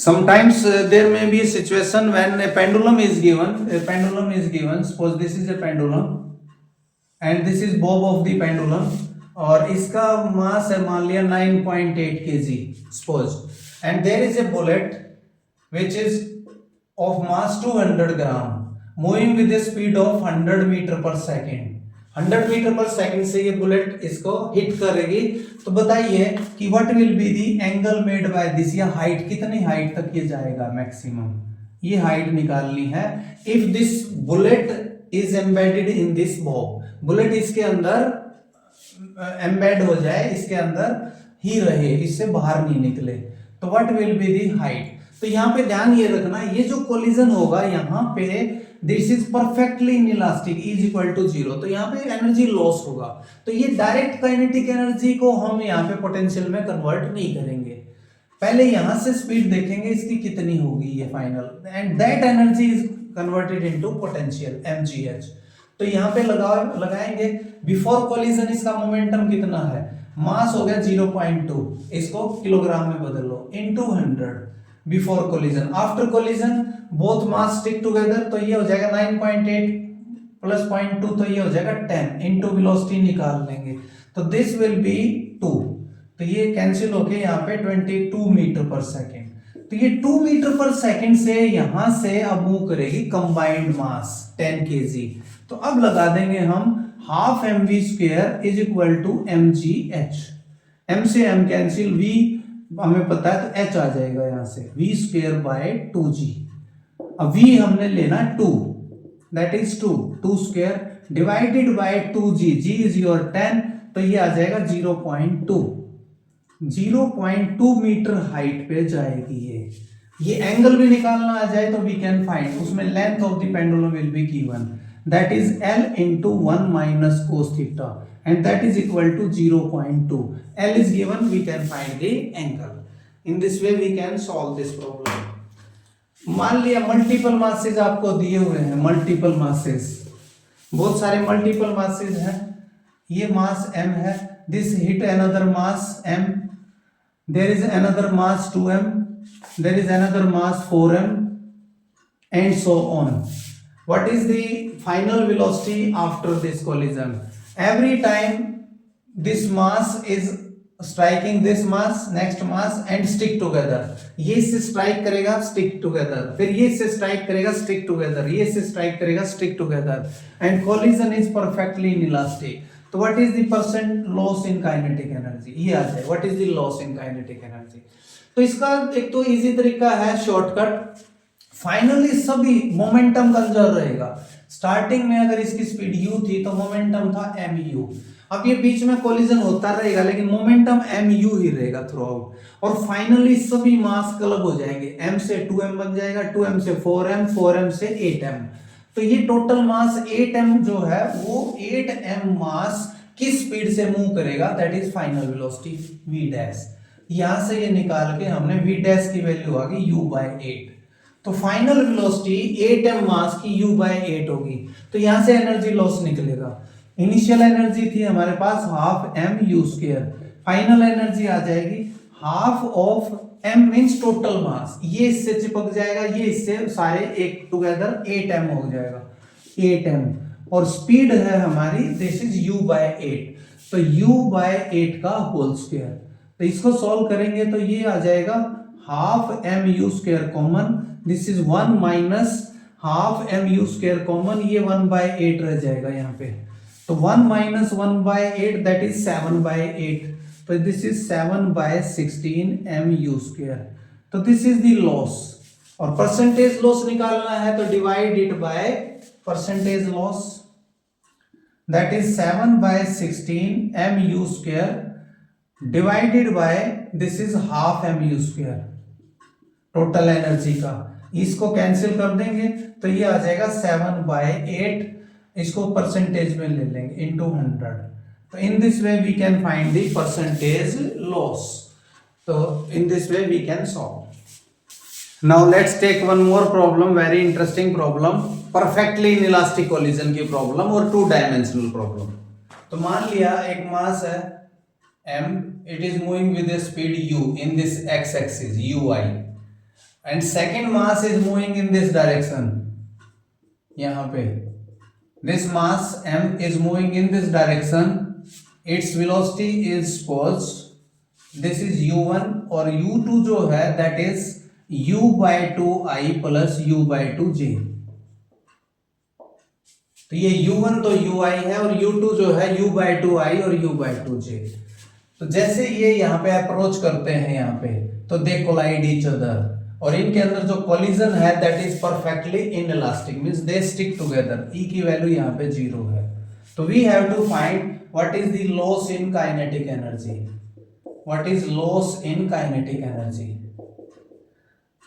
sometimes there may be a situation when a pendulum is given, suppose this is a pendulum and this is bob of the pendulum और इसका मास है मान लिया 9.8 kg suppose, and there is a bullet which is of mass 200 gram moving with a speed of 100 metre per second. 100 metre per second से ये bullet इसको hit करेगी, तो बताइए कि what will be the angle made by this, या height कितनी height तक ये जाएगा मैक्सिमम, ये हाइट निकालनी है। If this bullet is embedded in this Bob, bullet इसके अंदर एम्बेड हो जाए, इसके अंदर ही रहे, इससे बाहर नहीं निकले, तो what will be the height. तो यहाँ पे ध्यान ये रखना, ये जो कोलिजन होगा यहाँ पे this is perfectly inelastic is equal to zero, तो यहाँ पे एनर्जी लॉस होगा। तो ये डायरेक्ट काइनेटिक एनर्जी को हम यहाँ पे पोटेंशियल में कन्वर्ट नहीं करेंगे, पहले यहाँ से स्पीड देखेंगे इसकी कितनी होगी ये final, and that energy is converted into potential mgh। तो यहाँ पे लगाएंगे बिफोर कोलिजन इसका मोमेंटम कितना है, मास हो गया 0.2, इसको किलोग्राम में बदल लो, into 100 before collision. After collision both mass stick together, तो ये हो जाएगा 9.8 प्लस 0.2, तो ये हो जाएगा 10 इनटू वेलोसिटी निकाल लेंगे, तो दिस विल बी 2, तो ये कैंसिल होके यहाँ पे 22 मीटर पर सेकेंड। तो ये 2 मीटर पर सेकेंड से यहां से अब मूव करेगी कंबाइंड मास 10 kg। तो अब लगा देंगे हम half mv square is equal to mgh, m से m कैंसिल, v हमें पता है तो h आ जाएगा यहां से, v स्क्वायर बाय 2g। अब v हमने लेना 2, that is 2 square divided bye 2g, g is your 10, तो ये आ जाएगा 0.2 मीटर हाइट पे जाएगी ये एंगल भी निकालना आ जाए तो वी कैन फाइंड, उसमें length of the pendulum will be given, that is L into 1 minus cos theta, and that is equal to 0.2. L is given, we can find the angle. In this way we can solve this problem. मान लिया multiple masses आपको दिए हुए हैं, multiple masses, बहुत सारे multiple masses हैं, ये मास m है, this hit another mass m, there is another mass 2m, there is another mass 4m, and so on. What is the final velocity after this collision? Every time this mass is striking this mass, next mass and stick together, ये इससे strike करेगा stick together, फिर ये इससे strike करेगा stick together, ये इससे strike करेगा stick together, and collision is perfectly inelastic. तो what is the percent loss in kinetic energy, ये आ जाए what is the loss in kinetic energy। तो इसका एक तो इजी तरीका है शॉर्टकट, फाइनली सभी मोमेंटम कंजर्व रहेगा। स्टार्टिंग में अगर इसकी स्पीड u थी तो मोमेंटम था mu, अब ये बीच में कोलिजन होता रहेगा लेकिन मोमेंटम mu ही रहेगा थ्रू आउट, और फाइनली सभी मास क्लब हो जाएंगे, m से 2m बन जाएगा, 2m से 4m, 4m से 8m, तो ये टोटल मास 8m जो है वो 8m मास किस स्पीड से मूव करेगा, that is final velocity v dash. यहां से ये निकाल के हमने v डैश की वैल्यू आ गई u/8, तो फाइनल वेलोसिटी 8m मास की u/8 होगी, तो यहां से एनर्जी लॉस निकलेगा। इनिशियल एनर्जी थी हमारे पास half mu square, final energy आ जाएगी half of m means total mass, ये इससे चिपक जाएगा, ये इससे सारे एक टुगेदर 8m हो जाएगा, 8m, और स्पीड है हमारी दिस इज u/8, तो u/8 का होल स्क्वायर। तो इसको सॉल्व करेंगे तो ये आ जाएगा half mu square common, this is 1 minus half mu square common, ये 1/8 रह जाएगा यहाँ पे, तो 1 माइनस 1/8 दैट इज 7/8, तो दिस इज 7/16 mu स्क्वायर। तो दिस इज द लॉस, और परसेंटेज लॉस निकालना है तो divide it by percentage loss, that is 7/16 mu square divided by this is half mu square total energy का, इसको cancel कर देंगे तो ये आ जाएगा 7/8, इसको परसेंटेज में ले लेंगे इनटू 100, तो in this way we can find the percentage loss, तो in this way we can solve. Now let's take one more problem, very interesting problem, perfectly inelastic collision की प्रॉब्लम और 2 डायमेंशनल प्रॉब्लम। तो मान लिया एक मास है m, it is moving with a speed u in this x axis ui, and second mass is moving in this direction, यहां पे this mass m is moving in this direction, its velocity is suppose this is u1 और u2 जो है that is u/2i plus u/2j। तो ये u1 तो ui है और u2 जो है u/2i और u/2j। तो जैसे ये यहाँ पे अप्रोच करते हैं यहाँ पे, तो दे कोलाइड ईच अदर, और इनके अंदर जो कोलिजन है that is perfectly inelastic, means they stick together. E की वैल्यू यहाँ पे 0 है। तो we have to find what is the loss in kinetic energy, what is loss in kinetic energy.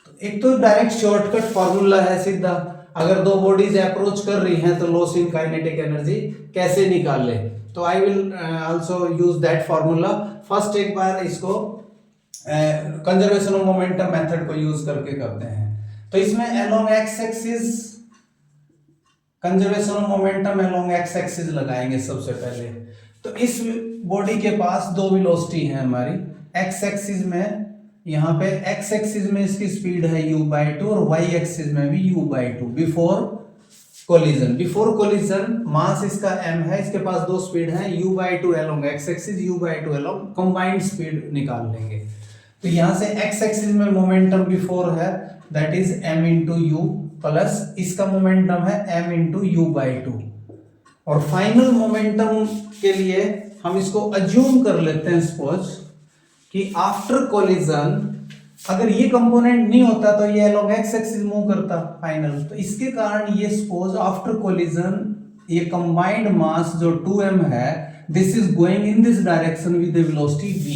तो एक तो डायरेक्ट शॉर्टकट फॉर्मूला है सीधा, अगर दो बॉडीज अप्रोच कर रही हैं तो लॉस इन काइनेटिक एनर्जी कैसे निकाल ले। तो I will also use that formula. First एक बार इसको कंजर्वेशन ऑफ मोमेंटम मेथड को यूज करके करते हैं। तो इसमें along x axis conservation of momentum along x axis लगाएंगे सबसे पहले। तो इस बॉडी के पास दो वेलोसिटी है हमारी, एक्स एक्सिस में यहाँ पे एक्स एक्सिस में इसकी स्पीड है u/2 और y एक्सिस में भी u/2 before collision. Before collision mass इसका m है, इसके पास दो स्पीड है u/2 along x axis, u/2 along combined speed निकाल लेंगे। तो यहां से x एक्सिस में मोमेंटम बिफोर है that is m into u plus इसका मोमेंटम है m इंटू u/2। और फाइनल मोमेंटम के लिए हम इसको अज्यूम कर लेते हैं सपोज कि आफ्टर कोलिजन अगर ये कंपोनेंट नहीं होता तो ये अलोंग एक्स एक्सिस मूव करता फाइनल। तो इसके कारण ये सपोज आफ्टर कोलिजन ये कंबाइंड मास जो 2m है this is going in this direction with the velocity v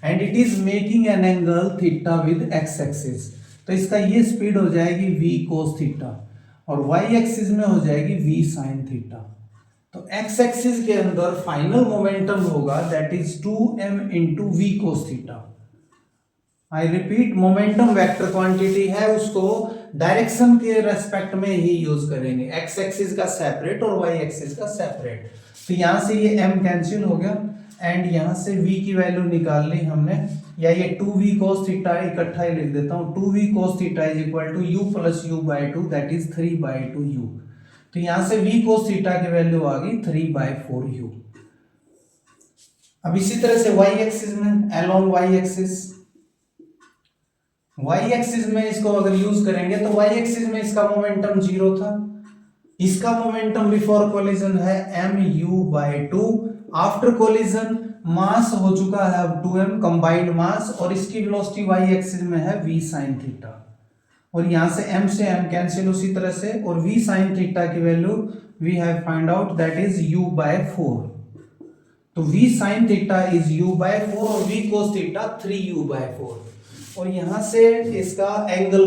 and it is making an angle theta with x axis. तो इसका ये स्पीड हो जाएगी v cos थीटा और y एक्सिस में हो जाएगी v sin थीटा। तो x एक्सिस के अंदर फाइनल मोमेंटम होगा that is 2m into v cos theta. I repeat, momentum vector quantity है, उसको डायरेक्शन के रेस्पेक्ट में ही यूज करेंगे, x एक्सिस का सेपरेट और y एक्सिस का सेपरेट। तो यहां से ये m कैंसिल हो गया एंड यहां से v की वैल्यू निकाल ली हमने, या ये 2v cos थीटा इकट्ठा ही लिख देता हूं, 2v cos theta is equal to u plus u/2 that is 3/2u। तो यहां से v cos थीटा की वैल्यू आ गई 3/4u। अब इसी तरह से y एक्सिस में अलोंग y एक्सिस में इसको अगर यूज करेंगे तो y एक्सिस में इसका मोमेंटम 0 था, इसका मोमेंटम बिफोर कोलिजन है mu/2, आफ्टर कोलिजन मास हो चुका है अब 2m कंबाइंड मास और इसकी वेलोसिटी y एक्सिस में है v sin थीटा और यहां से m कैंसिल उसी तरह से, और v sin थीटा की value we have find out that is u/4। तो v sin theta is u/4 और v cos थीटा 3u/4। और यहां से इसका angle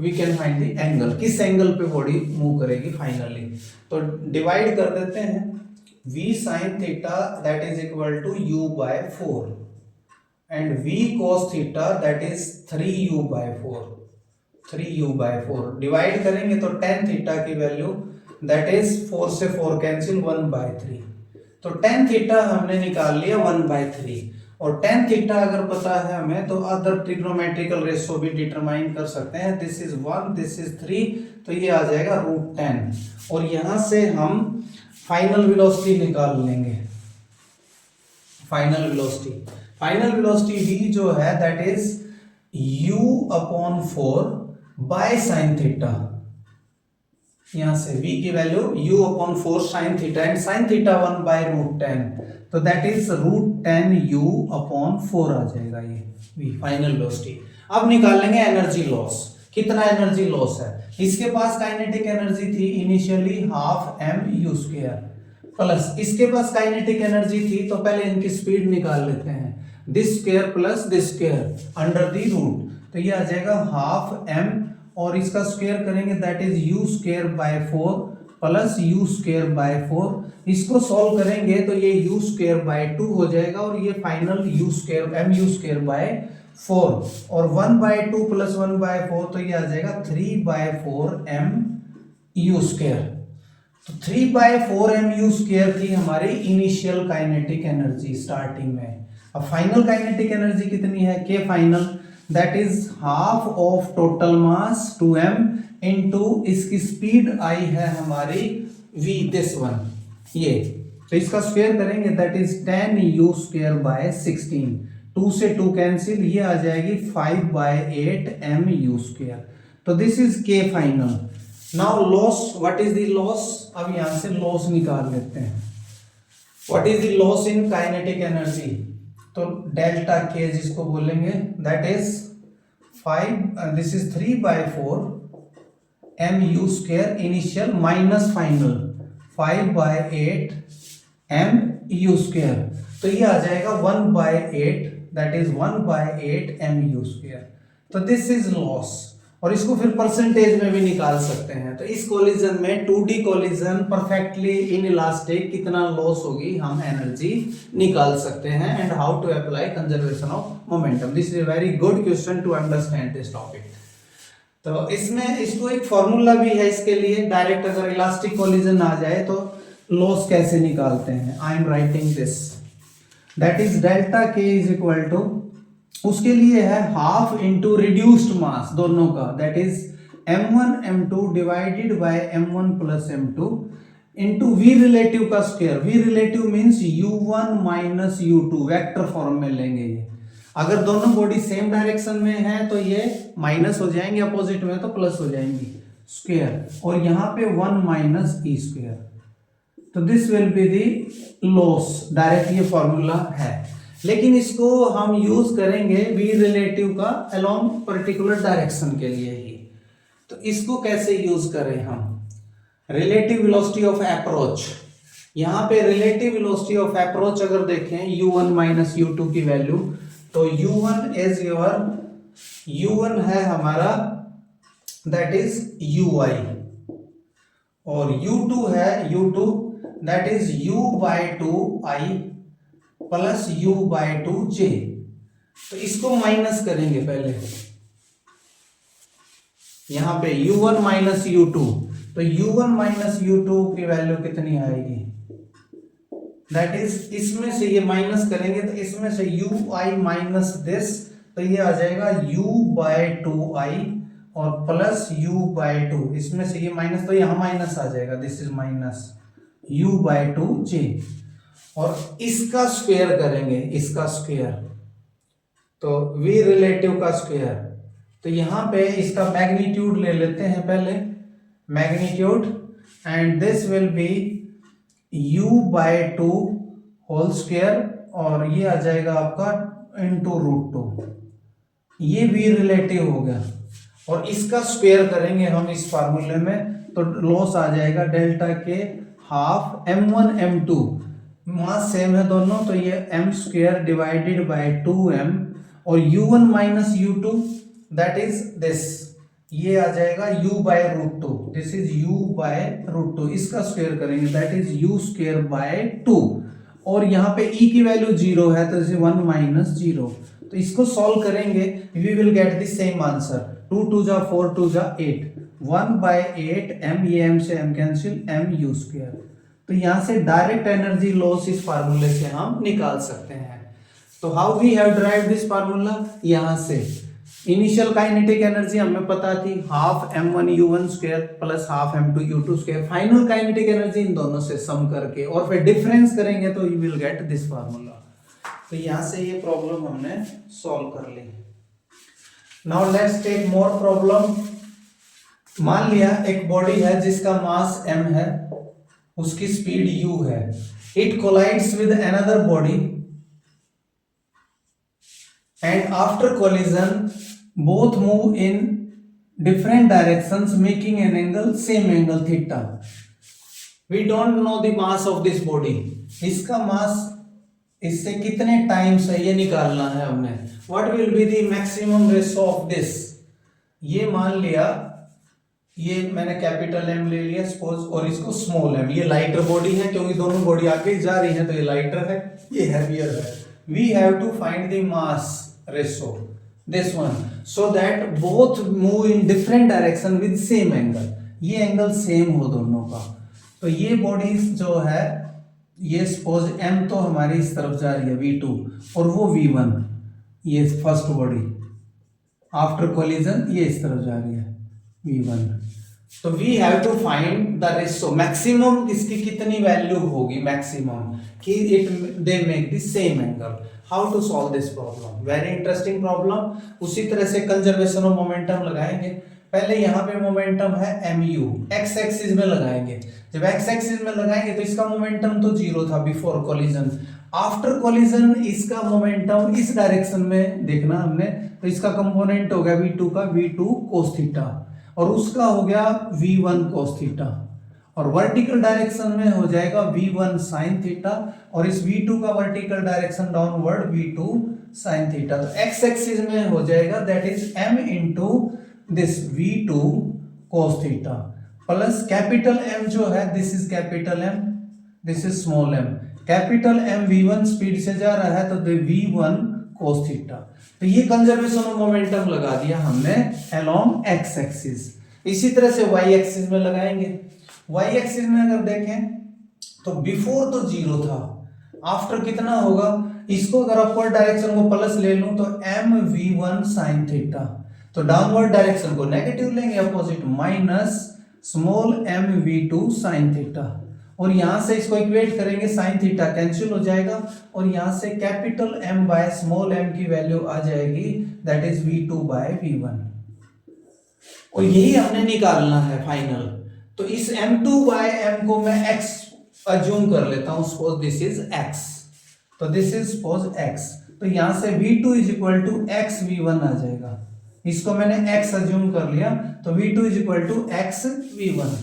we can find the angle, किस एंगल पे बॉडी मूव करेगी फाइनली। तो डिवाइड कर देते हैं, v sin theta that is equal to u/4 and v cos theta that is 3u/4 divide करेंगे तो tan थीटा की वैल्यू दैट इज 4 से 4 कैंसिल 1/3। तो tan थीटा हमने निकाल लिया 1/3 और tan थीटा अगर पता है हमें तो अदर ट्रिग्नोमेट्रिकल रेशियो भी डिटरमाइन कर सकते हैं। दिस इज 1 दिस इज 3 तो ये आ जाएगा √10 और यहां से हम फाइनल वेलोसिटी निकाल लेंगे। फाइनल वेलोसिटी v जो है that is u/4 by sin theta. यहां से v की value u/4 sin theta and sin theta 1/√10 तो दैट इज √10u/4 आ जाएगा ये v फाइनल वेलोसिटी। अब निकाल लेंगे एनर्जी लॉस, कितना एनर्जी लॉस है। इसके पास काइनेटिक एनर्जी थी इनिशियली ½ m(u²) प्लस इसके पास काइनेटिक एनर्जी थी, तो पहले इनकी स्पीड निकाल लेते हैं, this square plus this square under the root. तो ये आ जाएगा ½ m और इसका स्क्वायर करेंगे that is u²/4 plus u²/4। इसको सॉल्व करेंगे तो ये u²/2 हो जाएगा और ये फाइनल mu²/4 और 1/2 प्लस 1/4 तो ये आ जाएगा 3/4mu²। तो 3/4mu² थी हमारी इनिशियल काइनेटिक एनर्जी स्टार्टिंग में। अब फाइनल काइनेटिक एनर्जी कितनी है, के final that is half of total mass 2m into इसकी स्पीड आई है हमारी v, दिस वन, ये तो इसका स्क्वायर करेंगे that is 10u square by 16, 2 से 2 कैंसिल, ये आ जाएगी 5/8 mu स्क्वायर। तो दिस इज के final. Now loss, what is the loss? अब यहां से लॉस निकाल लेते हैं। What is the loss in kinetic energy? तो डेल्टा के जिसको बोलेंगे that is 5, this is 3/4 mu square initial minus final 5/8 mu square. तो ये आ जाएगा 1/8, दैट इज 1/8 mu स्क्वायर। तो दिस इज लॉस, और इसको फिर परसेंटेज में भी निकाल सकते हैं। तो इस कोलिजन में 2D collision perfectly inelastic कितना लॉस होगी हम एनर्जी निकाल सकते हैं। And how to apply conservation of momentum, this is a very good question to understand this topic. तो इसमें इसको एक फॉर्मूला भी है इसके लिए, डायरेक्ट अगर इलास्टिक कोलिजन आ जाए तो लॉस कैसे निकालते हैं। I am writing this, that is delta k is equal to, उसके लिए है हाफ इंटू रिड्यूस्ड मास दोनों का, that is m1 m2 divided by m1 plus m2 into v relative का square. v relative means u1 minus u2, vector form में लेंगे ये। अगर दोनों बॉडी सेम डायरेक्शन में है तो ये माइनस हो जाएंगे, अपोजिट में तो प्लस हो जाएंगी, स्क्वायर, और यहाँ पे 1 माइनस ई स्क्वायर। तो this will be the loss, direct ये फॉर्मूला है, लेकिन इसको हम यूज करेंगे v रिलेटिव का अलोंग पर्टिकुलर डायरेक्शन के लिए ही। तो इसको कैसे यूज करें हम? रिलेटिव वेलोसिटी ऑफ अप्रोच, यहाँ पे रिलेटिव वेलोसिटी ऑफ अप्रोच अगर देखें u1 माइनस u2 की वैल्यू, तो u1 इज योर, u1 है हमारा दैट इज ui, और u2 है u2 that is u/2i plus u/2j। तो इसको माइनस करेंगे पहले, यहां पे u1 माइनस u2, तो u1 माइनस u2 की वैल्यू कितनी आएगी, दैट इज इसमें से ये माइनस करेंगे तो इसमें से ui माइनस दिस, तो ये आ जाएगा u/2i और प्लस u/2, इसमें से ये माइनस, तो यहां माइनस आ जाएगा, दिस इज माइनस u/2j, और इसका स्क्वायर करेंगे, इसका स्क्वायर, तो v रिलेटिव का स्क्वायर। तो यहां पे इसका मैग्नीट्यूड ले लेते हैं पहले, magnitude, and this will be u/2 whole square, और ये आ जाएगा आपका इंटू √2, ये v रिलेटिव हो गया, और इसका स्क्वायर करेंगे हम इस फार्मूले में, तो लॉस आ जाएगा डेल्टा के half m1 m2, mass same है दोनों, तो ये m square divided bye 2m, और u1 minus u2 that is this, ये आ जाएगा u/√2, दिस इज u/√2, इसका स्क्वायर करेंगे that is u square bye 2, और यहाँ पे e की वैल्यू 0 है तो इसे 1 माइनस 0, तो इसको सॉल्व करेंगे we will get the same answer, 2 2 जा 4 2 जा 8, 1/8 m, ये m से m कैंसिल, mu स्क्वायर। तो यहां से डायरेक्ट एनर्जी लॉस इस फार्मूले से हम निकाल सकते हैं। तो how we have derived this formula, यहां से इनिशियल काइनेटिक एनर्जी हमें पता थी half m1 u1 square plus half m2 u2 square, final kinetic energy इन दोनों से सम करके और फिर डिफरेंस करेंगे तो you will get this formula. तो यहां से ये प्रॉब्लम हमने सॉल्व कर ली। Now let's take more problem. मान लिया एक बॉडी है जिसका मास m है, उसकी स्पीड u है, it collides with another body and after collision both move in different directions making an angle, same angle theta. We don't know the mass of this body. इसका मास इससे कितने times है ये निकालना है हमने। What will be the maximum ratio of this? ये मान लिया, ये मैंने कैपिटल M ले लिया सपोज, और इसको स्मॉल m, ये लाइटर बॉडी है क्योंकि दोनों बॉडी आगे जा रही है तो ये लाइटर है, ये हैवियर है। We have to find the mass ratio, this one, so that both move in different direction with same angle, ये एंगल सेम हो दोनों का। तो ये बॉडी जो है, ये सपोज m तो हमारी इस तरफ जा रही है v2 और वो v1, ये फर्स्ट बॉडी, आफ्टर कोलिजन ये इस तरफ जा रही है v1। तो we have to find the ratio maximum, इसकी कितनी वैल्यू होगी मैक्सिमम कि it they make the same angle. How to solve this problem, very interesting problem. उसी तरह से कंजर्वेशन ऑफ मोमेंटम लगाएंगे। पहले यहाँ पे मोमेंटम है mu, x एक्सिस में लगाएंगे। जब x एक्सिस में लगाएंगे तो इसका मोमेंटम तो जीरो था बिफोर कोलिजन। आफ्टर कोलिजन इसका मोमेंटम इस डायरेक्शन में देखना हमने, तो इसका कंपोनेंट हो गया v2 का v2 cos थीटा और उसका हो गया v1 cos थीटा, और वर्टिकल डायरेक्शन में हो जाएगा v1 sin थीटा और इस v2 का vertical direction downward v2 sin theta. तो x एक्सिस में हो जाएगा that is m into this v2 cos theta plus capital M जो है this is capital M, this is small m। Capital M v1 speed से जा रहा है तो v1 cos थीटा। तो ये कंजर्वेशन ऑफ मोमेंटम लगा दिया हमने अलोंग x एक्सिस। इसी तरह से y एक्सिस में लगाएंगे। y एक्सिस में अगर देखें तो बिफोर तो जीरो था, आफ्टर कितना होगा, इसको अगर अपवर्ड डायरेक्शन को प्लस ले लूं तो m v1 sin थीटा, तो डाउनवर्ड डायरेक्शन को नेगेटिव लेंगे opposite, minus small m v2 sin theta, और यहां से इसको इक्वेट करेंगे sin थीटा कैंसिल हो जाएगा और यहां से capital M by small m की वैल्यू आ जाएगी that is v2 bye v1, और यही हमने निकालना है फाइनल। तो इस m2 बाय m को मैं x अज्यूम कर लेता हूं, सपोज दिस इज x, तो दिस इज सपोज x, तो यहां से v2 is equal to x v1 आ जाएगा। इसको मैंने x अज्यूम कर लिया तो v2 is equal to x v1।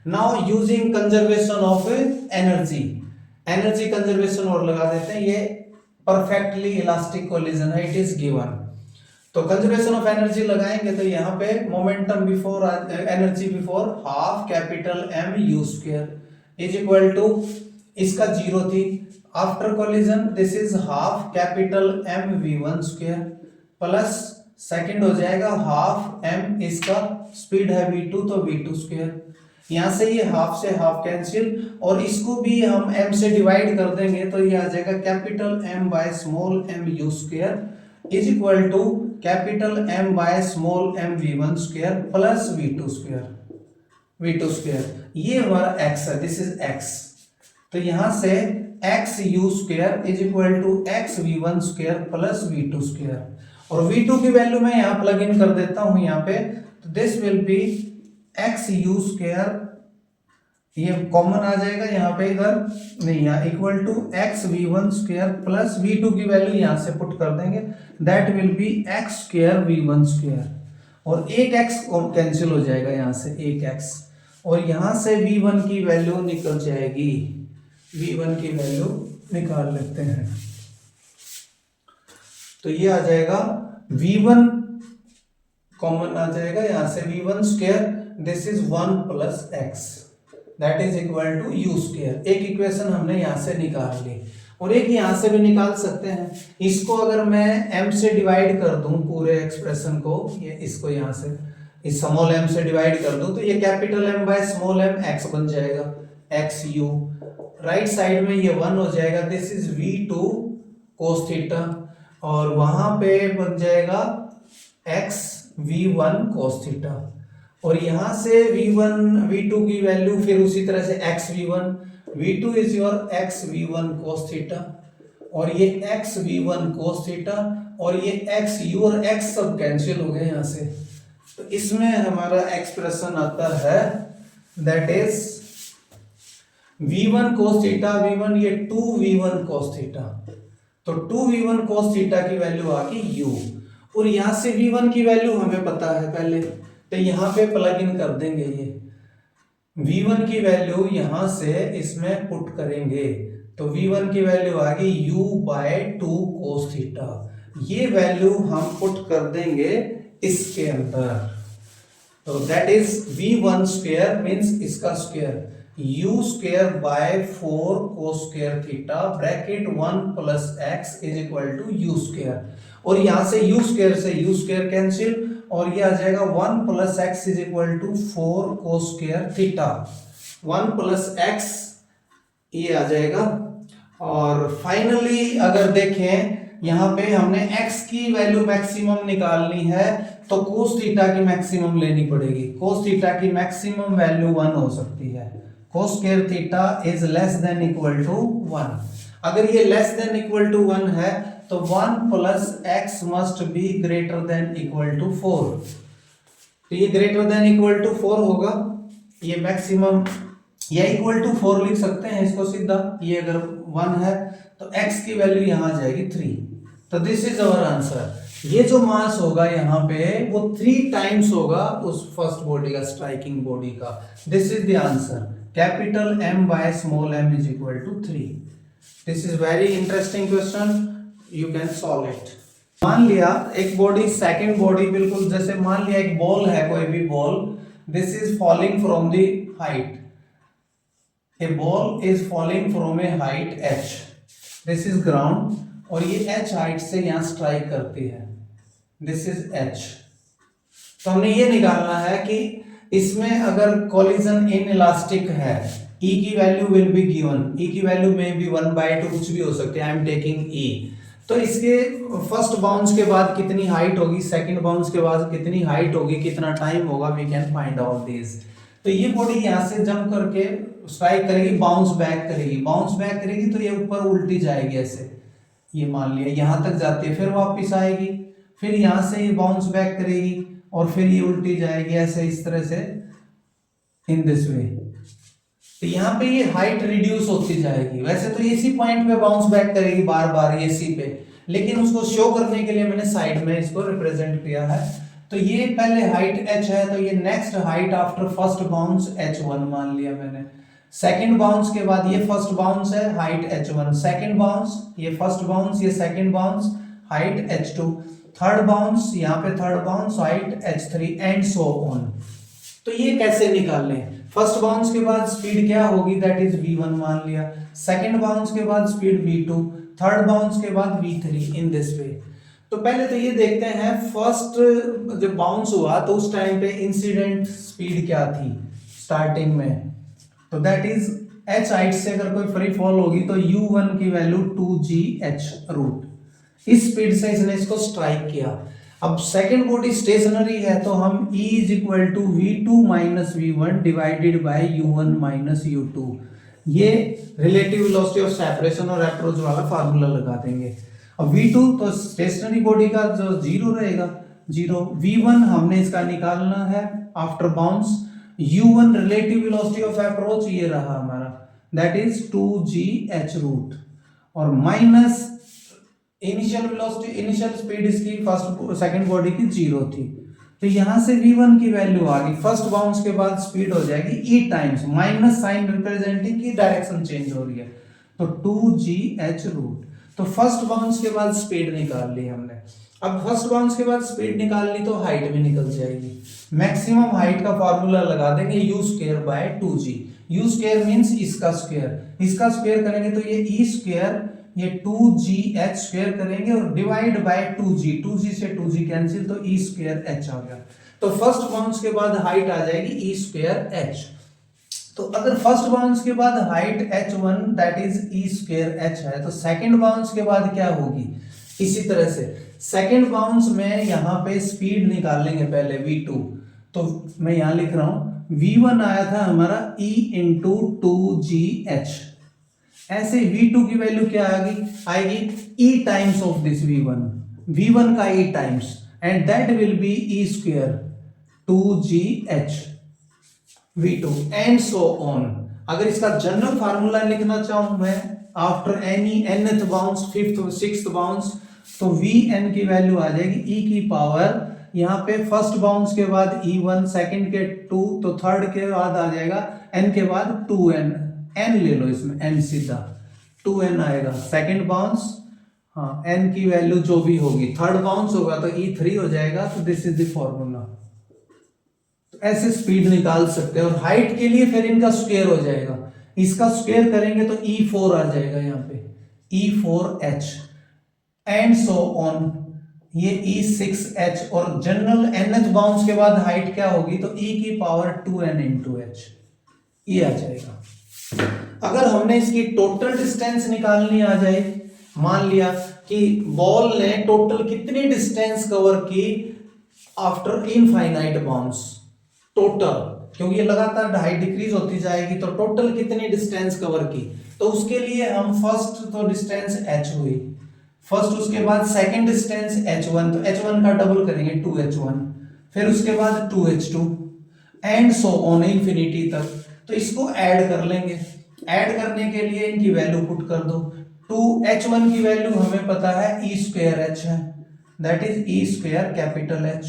Now using conservation of energy, energy conservation और लगा देते हैं, ये परफेक्टली इलास्टिक कोलिजन है, इट इज गिवन। तो कंजर्वेशन ऑफ एनर्जी लगाएंगे तो यहाँ पे momentum before energy before half capital M u square is equal to, इसका जीरो थी, after collision this is half capital M v1 square plus second हो जाएगा हाफ m, इसका स्पीड है v2 तो v2 स्क्वायर, यहां से ये हाफ से हाफ कैंसिल और इसको भी हम m से डिवाइड कर देंगे तो ये आ जाएगा capital M by small m u square is equal to capital M by small m v1 square plus v2 square, ये हमारा x है, दिस इज x। तो यहां से x u square is equal to x v1 square plus v2 square, और v2 की value मैं यहाँ प्लग इन कर देता हूं यहाँ पे, तो this will be x u square, ये कॉमन आ जाएगा यहाँ पे, इधर नहीं, यहाँ equal to x v1 square plus v2 की वैल्यू यहाँ से पुट कर देंगे that will be x square v1 square, और एक x कैंसिल हो जाएगा यहाँ से, एक x, और यहाँ से v1 की वैल्यू निकल जाएगी, v1 की वैल्यू निकाल लेते हैं। तो ये आ जाएगा v1 कॉमन आ जाएगा यहाँ से, v1 square this is 1 plus x that is equal to u square. एक इक्वेशन हमने यहाँ से निकाल ली और एक यहाँ से भी निकाल सकते हैं। इसको अगर मैं m से डिवाइड कर दूं पूरे एक्सप्रेशन को, ये इसको यहाँ से इस स्मॉल m से डिवाइड कर दूं तो ये capital M by small m x बन जाएगा, x u, राइट साइड में ये 1 हो जाएगा, this is v2 cos theta, और वहां पे बन जाएगा x v1 cos थीटा, और यहां से v1 v2 की वैल्यू फिर उसी तरह से x v1, v2 is your x v1 cos theta, और ये x v1 cos थीटा, और ये x u और x सब कैंसिल हो गए यहां से। तो इसमें हमारा एक्सप्रेशन आता है that is v1 cos theta v1, ये 2v1 cos थीटा, तो 2v1 cos थीटा की वैल्यू आ गई u, और यहां से v1 की वैल्यू हमें पता है पहले, तो यहां पे प्लग इन कर देंगे, ये v1 की वैल्यू यहां से इसमें पुट करेंगे तो v1 की वैल्यू आ गई u बाय 2 cos थीटा, ये वैल्यू हम पुट कर देंगे इसके अंदर, तो that is v1 square means इसका square u square by 4 cos square theta bracket 1 plus x is equal to u square, और यहां से u स्क्वायर से u स्क्वायर कैंसिल, और ये आ जाएगा 1 plus x is equal to 4 cos square theta, 1 plus x ये आ जाएगा। और फाइनली अगर देखें यहाँ पे हमने x की वैल्यू मैक्सिमम निकालनी है तो cos थीटा की मैक्सिमम लेनी पड़ेगी। cos थीटा की मैक्सिमम वैल्यू 1 हो सकती है। cos square theta is less than equal to 1। अगर ये लेस देन इक्वल टू 1 है तो 1 plus x must be greater than equal to 4। तो ये ग्रेटर देन इक्वल टू 4 होगा, ये मैक्सिमम, या इक्वल टू 4 लिख सकते हैं इसको सीधा। ये अगर 1 है तो x की वैल्यू यहां आ जाएगी 3। तो दिस इज आवर आंसर। ये जो मास होगा यहाँ पे वो 3 टाइम्स होगा उस फर्स्ट बॉडी का, स्ट्राइकिंग बॉडी का। This is the answer. Capital M by small m is equal to 3। This is very interesting question, you can solve it. मान लिया एक बॉडी, सेकंड बॉडी, बिल्कुल जैसे मान लिया एक बॉल है, कोई भी ball, this is falling from the height, A ball is falling from a height h, this is ground, और ये h हाइट से यहां स्ट्राइक करती है, दिस इज h। तो हमने ये निकालना है कि इसमें अगर कोलिजन इन इलास्टिक है, E की value will be given, E की वैल्यू में भी 1/2 कुछ भी हो सकती है, आई एम टेकिंग E। तो इसके फर्स्ट बाउंस के बाद कितनी हाइट होगी, सेकंड बाउंस के बाद कितनी हाइट होगी, कितना टाइम होगा, we can find out this. तो ये बॉडी यहाँ से जंप करके स्ट्राइक करेगी, बाउंस बैक करेगी, बाउंस बैक करेगी तो ये ऊपर उल्टी जाएगी ऐसे, ये मान लिया यहां तक जाती है, फिर वापस आएगी, फिर यहां से ये बाउंस बैक करेगी और फिर ये उल्टी जाएगी ऐसे, इस तरह से, इन दिस वे। तो यहाँ पे ये हाइट रिड्यूस होती जाएगी। वैसे तो इसी पॉइंट पे बाउंस बैक करेगी बार बार ये सी पे, लेकिन उसको शो करने के लिए मैंने साइड में इसको रिप्रेजेंट किया है। तो ये पहले हाइट h है, तो ये next height after first bounce h1 मान लिया मैंने। सेकंड बाउंस के बाद ये फर्स्ट बाउंस है, हाइट h1, सेकंड बाउंस ये फर्स्ट बाउंस, ये second bounce, height h2, third bounce यहाँ पे third bounce, height h3 and so on. तो ये कैसे निकाल लें? फर्स्ट बाउंस के बाद स्पीड क्या होगी, दैट इज v1 मान लिया, सेकंड बाउंस के बाद स्पीड v2, थर्ड बाउंस के बाद v3, इन दिस वे। तो पहले तो ये देखते हैं फर्स्ट जब बाउंस हुआ तो उस टाइम पे इंसिडेंट स्पीड क्या थी स्टार्टिंग में, तो दैट इज h हाइट से अगर कोई फ्री फॉल होगी तो u1 की वैल्यू 2gh रूट, इस स्पीड से इसने इसको स्ट्राइक किया। अब सेकंड बॉडी स्टेशनरी है तो हम E is equal to v2 minus v1 divided by u1 minus u2, ये रिलेटिव वेलोसिटी ऑफ सेपरेशन और अप्रोच वाला फार्मूला लगा देंगे। अब v2 तो स्टेशनरी बॉडी का जो जीरो रहेगा, जीरो, v1 हमने इसका निकालना है after bounce, u1 relative velocity of approach ये रहा हमारा, दैट इज 2gh रूट, और minus initial velocity, initial speed इसकी फर्स्ट सेकंड बॉडी की जीरो थी, तो यहां से v1 की वैल्यू आ गई, फर्स्ट बाउंस के बाद स्पीड हो जाएगी e times, minus sign representing की डायरेक्शन चेंज हो रही है, तो 2gh रूट। तो फर्स्ट बाउंस के बाद स्पीड निकाल ली हमने। अब फर्स्ट बाउंस के बाद स्पीड निकाल ली तो हाइट भी निकल जाएगी। मैक्सिमम हाइट का फॉर्मूला लगा देंगे u square bye 2g, u square means इसका स्क्वायर, इसका स्क्वायर करेंगे तो ये e स्क्वायर, ये 2gh स्क्वायर करेंगे और डिवाइड बाय 2g, 2g से 2g कैंसिल तो e स्क्वायर h आ गया। तो फर्स्ट बाउंस के बाद हाइट आ जाएगी e स्क्वायर h। तो अगर फर्स्ट बाउंस के बाद height h1 that is e square h है, तो सेकंड बाउंस के बाद क्या होगी, इसी तरह से सेकंड बाउंस में यहाँ पे स्पीड निकाल लेंगे पहले v2, तो मैं यहाँ लिख रहा हूं v1 आया था हमारा e इंटू 2gh, ऐसे v2 की वैल्यू क्या आएगी e times of this v1 का e times, and that will B e square 2gh v2 and so on. अगर इसका जनरल फार्मूला लिखना चाहूं मैं after any nth bounce, fifth sixth bounce, तो vn की वैल्यू आ जाएगी e की पावर, यहाँ पे फर्स्ट बाउंस के बाद e1, सेकंड के 2, तो थर्ड के बाद आ जाएगा n के बाद 2n, n ले लो इसमें n सीधा 2n आएगा, सेकंड बाउंस, हाँ n की वैल्यू जो भी होगी, थर्ड बाउंस होगा तो e3 हो जाएगा। तो दिस इज द फॉर्मूला। तो ऐसे स्पीड निकाल सकते हैं। और हाइट के लिए फिर इनका स्क्वायर हो जाएगा, इसका स्क्वायर करेंगे तो e4 आ जाएगा यहाँ पे, e4h एंड सो ऑन, ये e6h, और जनरल nth बाउंस के बाद हाइट क्या होगी तो e की पावर 2n इंटू h, ये आ जाएगा। अगर हमने इसकी टोटल डिस्टेंस निकालनी आ जाए मान लिया कि बॉल ने टोटल कितनी डिस्टेंस कवर की आफ्टर इनफाइनाइट बाउंस, टोटल, क्योंकि ये लगातार हाइट डिक्रीज होती जाएगी, तो टोटल कितनी डिस्टेंस कवर की। तो उसके लिए हम फर्स्ट तो डिस्टेंस h हुई फर्स्ट, उसके बाद सेकंड डिस्टेंस h1, तो h1 का डबल करेंगे 2h1, फिर उसके बाद 2h2 and so on infinity तक। तो इसको ऐड कर लेंगे, ऐड करने के लिए इनकी वैल्यू पुट कर दो। 2h1 की वैल्यू हमें पता है e स्क्वायर h है, that is e square capital H।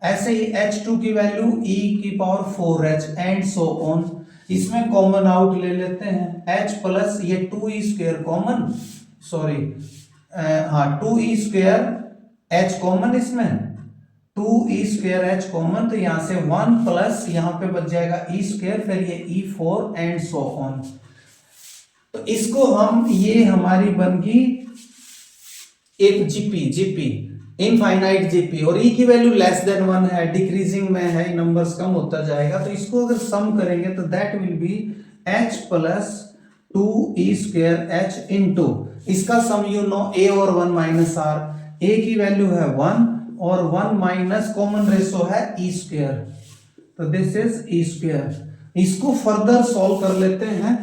ऐसे ही h2 की वैल्यू e की power 4h and so on. इसमें कॉमन आउट ले लेते हैं, h प्लस ये 2e स्क्वायर कॉमन, सॉरी हाँ 2e स्क्वायर h कॉमन, इसमें 2e स्क्वायर h कॉमन, तो यहां से 1 प्लस यहां पे बच जाएगा e स्क्वायर, फिर ये e4 एंड सो ऑन। तो इसको हम, ये हमारी बन गई एक जीपी इनफाइनाइट जीपी, और e की वैल्यू लेस देन 1 है, डिक्रीजिंग में है, नंबर्स कम होता जाएगा। तो इसको अगर सम करेंगे तो that will B h plus 2e square h into, इसका सम यू नो a और 1 माइनस r, a की वैल्यू है 1 और 1 माइनस कॉमन रेशो है e स्क्वायर, तो दिस इज e स्क्वायर। इसको फर्दर सॉल्व कर लेते हैं,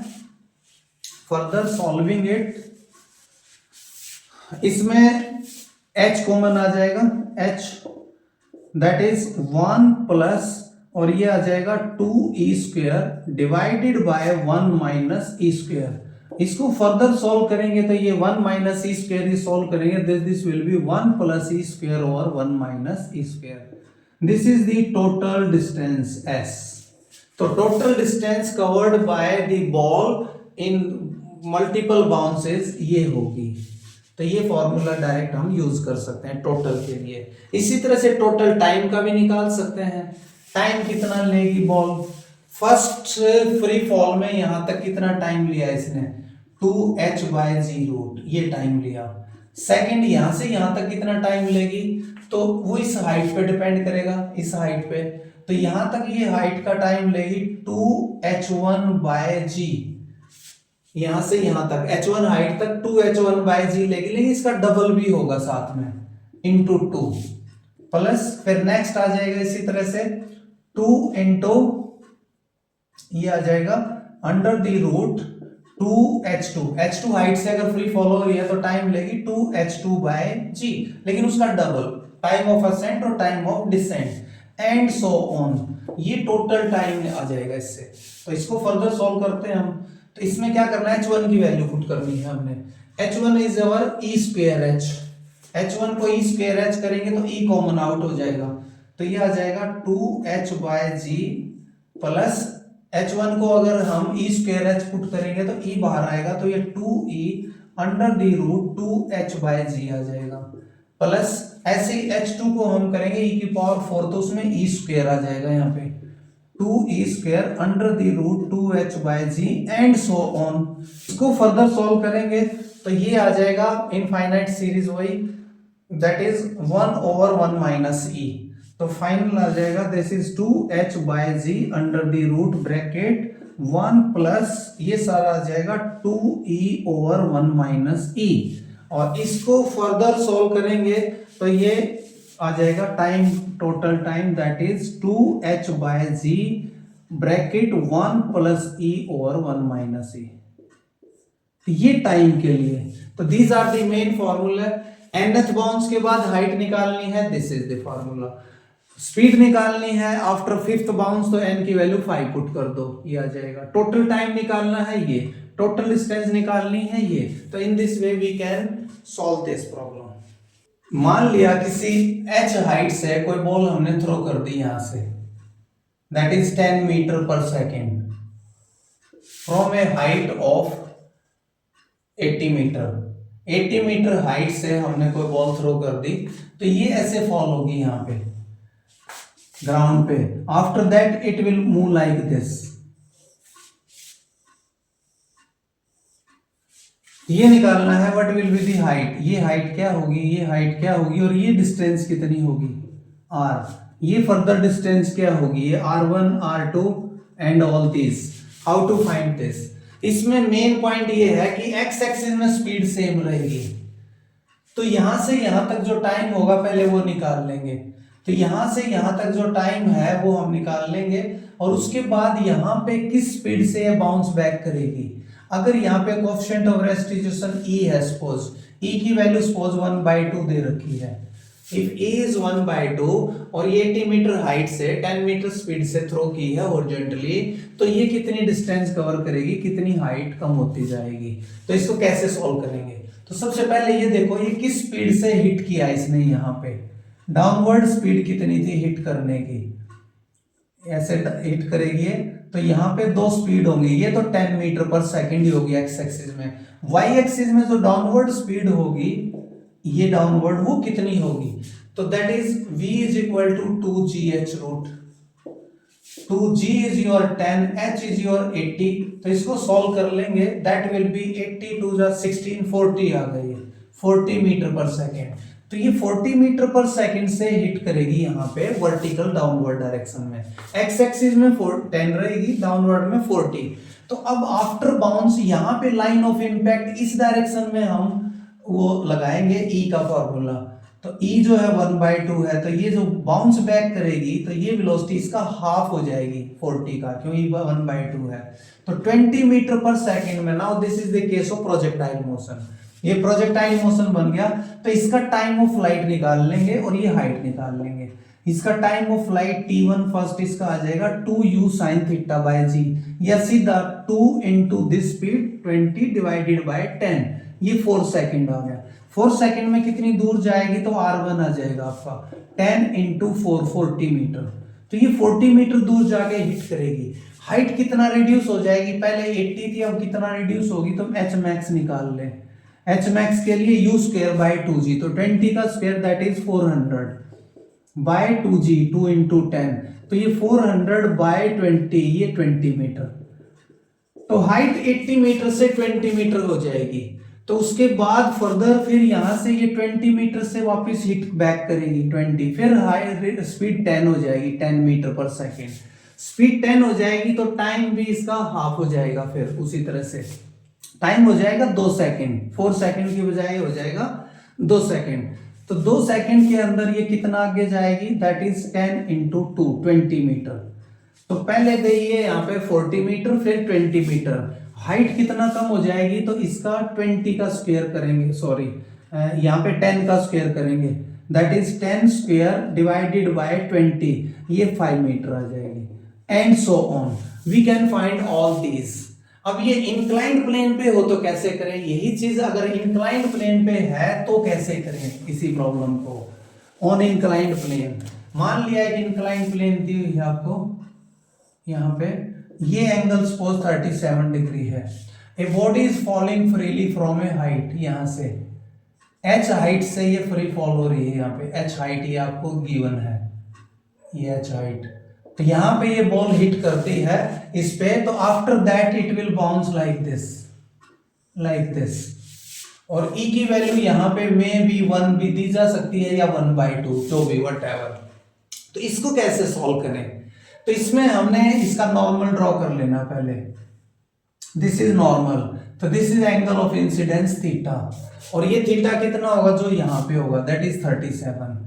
फर्दर सॉल्विंग इट, इसमें h कॉमन आ जाएगा, h दैट इज 1 प्लस और ये आ जाएगा 2e square divided bye 1 minus e square. इसको फर्दर सॉल्व करेंगे तो ये 1 माइनस e स्क्वायर ही सॉल्व करेंगे, this will B 1 plus e square और 1 minus e square. This is the total distance s। तो total distance covered by the ball in multiple bounces ये होगी। तो ये फॉर्मूला डायरेक्ट हम यूज कर सकते हैं टोटल के लिए। इसी तरह से टोटल टाइम का भी निकाल सकते हैं, टाइम कितना लेगी बॉल। फर्स्ट फ्री फॉल में यहां तक कितना टाइम लिया इसने, 2h/g रूट, ये टाइम लिया। सेकंड यहां से यहां तक कितना टाइम लेगी, तो वो इस हाइट पे डिपेंड करेगा, इस हाइट पे। तो यहां तक ये हाइट का टाइम लेगी 2h1/g, यहां से यहां तक h1 हाइट तक 2h1/g लेगी, लेकिन इसका डबल भी होगा साथ में, इंटू 2 प्लस, फिर नेक्स्ट आ जाएगा इसी तरह से 2 इंटू ये आ जाएगा under the root 2h2, h2 height से अगर फ्री फॉल हो रही है तो टाइम लेगी 2h2/g, लेकिन उसका डबल, टाइम ऑफ असेंट और time of descent and so on. ये टोटल टाइम आ जाएगा इससे। तो इसको फर्दर सॉल्व करते हैं हम। तो इसमें क्या करना है, h1 की वैल्यू पुट करनी है हमने। h1 is our e square h, h1 को e स्क्वायर h करेंगे तो e कॉमन आउट हो जाएगा, तो ये आ जाएगा 2h/g प्लस h1 को अगर हम e स्क्वायर h पुट करेंगे तो e बाहर आएगा, तो ये 2e under the root 2h/g आ जाएगा, प्लस ऐसे ही h2 को हम करेंगे e की पावर 4, तो उसमें e स्क्वायर आ जाएगा यहाँ पे 2e square under the root 2h/g and so on. इसको फर्दर सॉल्व करेंगे तो ये आ जाएगा इनफाइनाइट सीरीज वही, दैट इज 1/1 माइनस e। तो फाइनल आ जाएगा this is 2h/g under the root bracket 1 plus ये सारा आ जाएगा 2e/1 माइनस e। और इसको फर्दर सॉल्व करेंगे तो ये आ जाएगा time, total time that is 2h/g bracket 1 plus e/1 minus e। ये टाइम के लिए। तो these are the main formula. nth bounce के बाद हाइट निकालनी है, this is the formula. Speed निकालनी है आफ्टर 5th बाउंस, तो n की वैल्यू 5 पुट कर दो, ये आ जाएगा। टोटल टाइम निकालना है ये, टोटल डिस्टेंस निकालनी है ये। तो in this way we can solve this problem. मान लिया किसी h हाइट से कोई बॉल हमने थ्रो कर दी यहां से, that is 10 meter per second from a height of 80 meter. 80 meter height से हमने कोई बॉल थ्रो कर दी, तो ये ऐसे फॉल होगी यहां पे ग्राउंड पे। After that it will move like this. ये निकालना है what will be the height, ये हाइट क्या होगी, ये हाइट क्या होगी, और ये डिस्टेंस कितनी होगी r। ये फर्दर डिस्टेंस क्या होगी, ये r1 r2 and all this. How to find this. इसमें मेन पॉइंट ये है कि x एक्सिस में स्पीड सेम रहेगी, तो यहां से यहां तक जो टाइम होगा पहले वो निकाल लेंगे। तो यहां से यहां तक जो टाइम है वो हम निकाल लेंगे, और उसके बाद यहां पे किस स्पीड से ये बाउंस बैक करेगी। अगर यहाँ पे कोएफिशिएंट ऑफ रेस्टिट्यूशन e है, सपोज e की वैल्यू सपोज 1/2 दे रखी है। इफ e इज 1/2 और ये 80 मीटर हाइट से 10 मीटर स्पीड से थ्रो की है हॉरिजॉन्टली, तो ये कितनी डिस्टेंस कवर करेगी, कितनी हाइट कम होती जाएगी। तो इसको कैसे सॉल्व करेंगे, तो सबसे पहले ये देखो ये किस स्पीड से हिट किया इसने, यहाँ पे डाउनवर्ड स्पीड कितनी थी हिट करने की, ऐसे हिट करेगी। तो यहाँ पे दो स्पीड होंगी, ये तो 10 मीटर पर सेकंड ही होगी एक्स एक्सिस में, वाई एक्सिस में जो डाउनवर्ड स्पीड होगी ये डाउनवर्ड वो कितनी होगी, तो that is v is equal to 2gh root 2g is your 10, h is your 80। तो इसको सॉल्व कर लेंगे, दैट विल बी 80 टू 16 40 आ गई है 40 मीटर पर सेकेंड। तो ये 40 मीटर पर सेकंड से हिट करेगी यहाँ पे वर्टिकल डाउनवर्ड डायरेक्शन में, एक्स एक्सिस में 10 रहेगी, डाउनवर्ड में 40। तो अब आफ्टर बाउंस यहाँ पे लाइन ऑफ इंपैक्ट इस डायरेक्शन में हम वो लगाएंगे ई का फॉर्मूला। तो ई जो है 1/2 है, तो ये जो बाउंस बैक करेगी तो ये वेलोसिटी इसका हाफ हो जाएगी 40 का, क्यों ई 1/2 है। तो 20 मीटर पर सेकंड में, now this is the case of projectile motion, ये प्रोजेक्टाइल मोशन बन गया। तो इसका टाइम ऑफ फ्लाइट निकाल लेंगे और ये हाइट निकाल लेंगे। इसका time of flight t1 first इसका आ जाएगा 2u sin theta by g, या सीधा 2 into this speed 20 divided by 10, ये 4 सेकंड आ गया। 4 सेकंड में कितनी दूर जाएगी, तो r1 आ जाएगा आपका 10 into 4 40 मीटर। तो ये 40 मीटर दूर जाके हिट करेगी। हाइट कितना रिड्यूस हो जाएगी, पहले 80 थी अब कितना रिड्यूस होगी, तो एच मैक्स निकाल लें। एच मैक्स के लिए u स्क्वायर बाय 2g, तो 20 का square that is 400 by 2g 2 into 10, तो ये 400 बाय 20, ये 20 मीटर। तो हाइट 80 मीटर से 20 मीटर हो जाएगी। तो उसके बाद फर्दर फिर यहां से ये 20 मीटर से वापस हिट बैक करेगी 20, फिर हाई स्पीड 10 हो जाएगी 10 मीटर पर सेकेंड। स्पीड 10 हो जाएगी तो टाइम भी इसका हाफ हो जाएगा, फिर उसी तरह से टाइम हो जाएगा 2 सेकेंड, 4 सेकेंड की बजाय हो जाएगा 2 सेकेंड। तो 2 सेकेंड के अंदर ये कितना आगे जाएगी, दैट इज 10 into 2 20 मीटर। तो पहले गई है यहाँ पे 40 मीटर फिर 20 मीटर, हाइट कितना कम हो जाएगी, तो इसका 20 का स्क्वायर करेंगे, सॉरी यहाँ पे 10 का स्क्वायर करेंगे, that is 10 square divided by 20, ये 5 मीटर आ जाएगी, and so on we can find all these. अब ये इंक्लाइंड प्लेन पे हो तो कैसे करें, यही चीज अगर इंक्लाइंड प्लेन पे है तो कैसे करें इसी प्रॉब्लम को ऑन इंक्लाइंड प्लेन। मान लिया एक इंक्लाइंड प्लेन दी हुई है आपको, यहाँ पे ये एंगल सपोज 37 डिग्री है, a body is falling freely from a height, यहाँ से h हाइट से ये फ्री फॉल हो रही है, यहाँ पे h हाइट ये आपको गिवन है, ये h हाइट। तो यहाँ पे ये बॉल हिट करती है इस पे, तो after that it will bounce like this, और e की वैल्यू यहाँ पे में भी 1 भी दी जा सकती है या 1/2, जो भी व्हाटएवर। तो इसको कैसे सॉल्व करें, तो इसमें हमने इसका नॉर्मल ड्रॉ कर लेना पहले। दिस इज नॉर्मल, तो this is angle of incidence theta, और ये थीटा कितना होगा जो यहाँ पे होगा, दैट इज 37,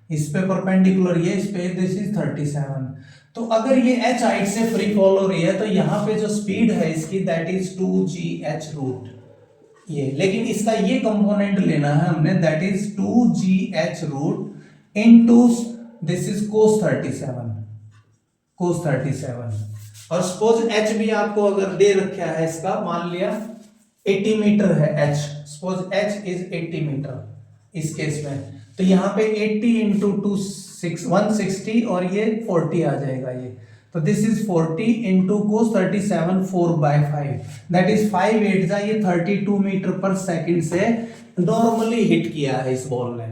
इस पे परपेंडिकुलर ये इस पे, दिस इज 37। तो अगर ये h हाइट से फ्री फॉल हो रही है तो यहाँ पे जो स्पीड है इसकी दैट इज 2gh रूट, ये लेकिन इसका ये कंपोनेंट लेना है हमने, that is 2gh root into this is cos 37। और सपोज h भी आपको अगर दे रखा है इसका, मान लिया 80 मीटर है h, suppose h is 80 meter इस केस में, तो यहाँ पे 80 into 2 160 और ये 40 आ जाएगा ये, तो this is 40 into cos 37 4/5, that is 5 8 जा, ये 32 मीटर पर सेकंड से नॉर्मली हिट किया है इस बॉल ने,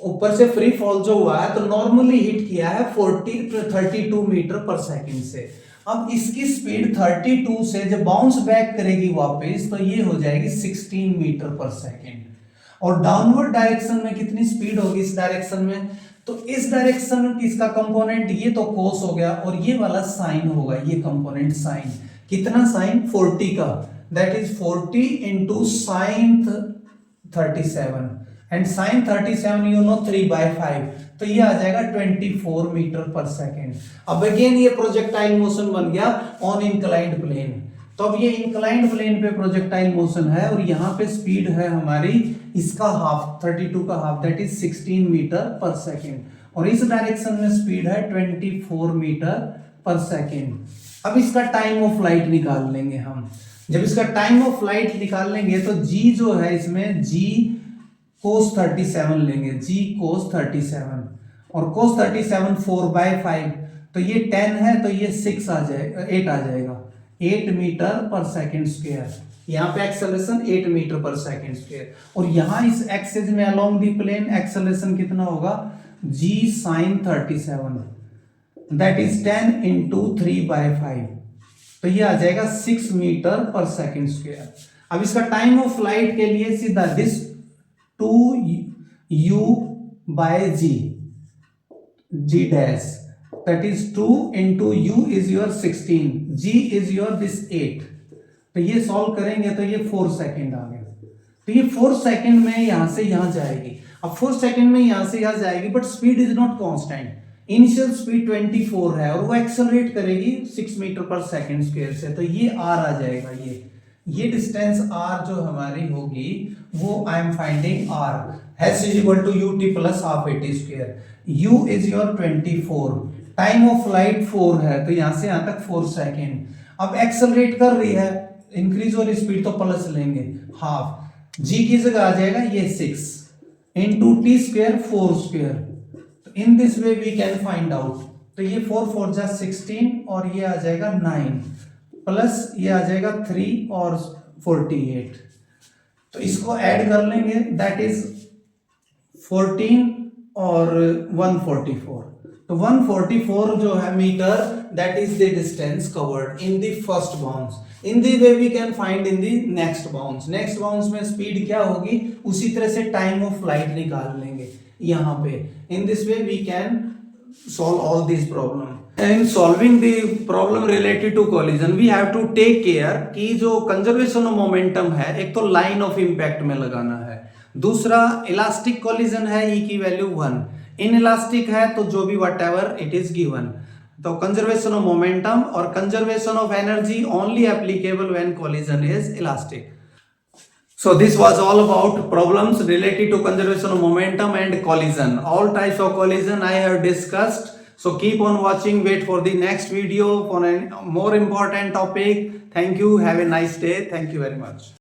ऊपर से फ्री फॉल जो हुआ है तो नॉर्मली हिट किया है 32 मीटर पर सेकंड से। अब इसकी स्पीड 32 से जब बाउंस बैक करेगी वापस तो ये हो जाएगी 16 मीटर पर सेकंड, और डाउनवर्ड डायरेक्शन में कितनी स्पीड होगी इस डायरेक्शन में, तो इस डायरेक्शन में इसका कंपोनेंट ये तो कोस हो गया, और ये वाला साइन होगा, ये कंपोनेंट साइन, कितना साइन 40 का, that is 40 into sin 37 and sine 37 you know 3/5, तो ये आ जाएगा 24 मीटर पर सेकेंड। अब अगेन ये प्रोजेक्टाइल मोशन बन गया ऑन इंक्लाइंड प्लेन। तो अब ये इंक्लाइंड प्लेन पे प्रोजेक्टाइल मोशन है और यहाँ पे स्पीड है हमारी इसका हाफ 32 का half that is 16 metre per second और इस डायरेक्शन में स्पीड है 24 मीटर पर सेकेंड। अब इसका टाइम ऑफ फ्लाइट निकाल लेंगे हम। जब इसका टाइम ऑफ फ्लाइट निकाल लेंगे तो g जो है इसमें g cos 37 लेंगे, g cos 37 और cos 37 4/5 तो ये 10 है तो ये 6 आ जाएगा 8 आ जाएगा 8 मीटर पर सेकेंड स्क्वायर। यहाँ पे acceleration 8 metre per second square और यहाँ इस एक्सिस में अलोंग दी प्लेन एक्सेलरेशन कितना होगा g sin 37 that is 10 into 3/5 तो ये आ जाएगा 6 मीटर पर सेकेंड स्क्वायर। अब इसका टाइम ऑफ फ्लाइट के लिए सीधा this 2u by g dash that is 2 into u is your 16 g is your this 8 तो ये सॉल्व करेंगे तो ये 4 सेकेंड आ गया। तो ये 4 सेकेंड में यहां से यहां जाएगी। अब 4 सेकेंड में यहां से यहां जाएगी but speed is not constant. Initial speed 24 है और वो एक्सेलरेट करेगी 6 मीटर पर सेकेंड स्क्वायर से तो ये r आ जाएगा। ये डिस्टेंस r जो हमारी होगी वो I am finding r h is equal to ut plus half at square u is your 24 time of flight 4 है तो यहां से यहां तक 4 सेकेंड। अब एक्सेलरेट कर रही है इंक्रीज और स्पीड तो प्लस लेंगे हाफ g की जगह आ जाएगा ये 6 into t square 4 square तो in this way we can find out. तो ये 4 4 जा 16 और ये आ जाएगा 9 प्लस ये आ जाएगा 3 और 48 तो इसको ऐड कर लेंगे दैट इज 14 और 144 तो 144 जो है meter that is the distance covered in the first bounce. In the way we can find in the next bounce. Next bounce में स्पीड क्या होगी उसी तरह से टाइम ऑफ फ्लाइट निकाल लेंगे यहाँ पे। In this way we can solve all these problem। In solving the problem related to collision we have to take care कि जो conservation of momentum है एक तो line of impact में लगाना है, दूसरा elastic collision है E की वैल्यू 1, inelastic है तो जो भी whatever it is given। तो conservation of momentum और conservation of energy only applicable when collision is elastic। So this was all about problems related to conservation of momentum and collision. All types of collision I have discussed. So keep on watching. Wait for the next video for a more important topic. Thank you. Have a nice day. Thank you very much.